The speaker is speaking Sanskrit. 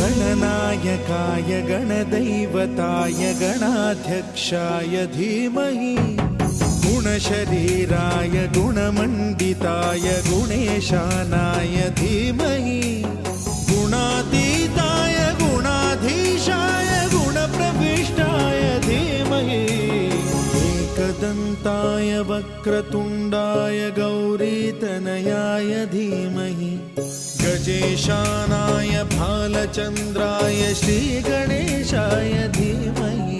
गणनायकाय गणदैवताय गणाध्यक्षाय धीमहि गुणशरीराय गुणमण्डिताय गुणेशानाय धीमहि गुणातीताय गुणाधीशाय गुणप्रविष्टाय धीमहि एकदन्ताय वक्रतुण्डाय गौरीतनयाय धीमहि गजेशानाय भालचन्द्राय श्रीगणेशाय धीमहि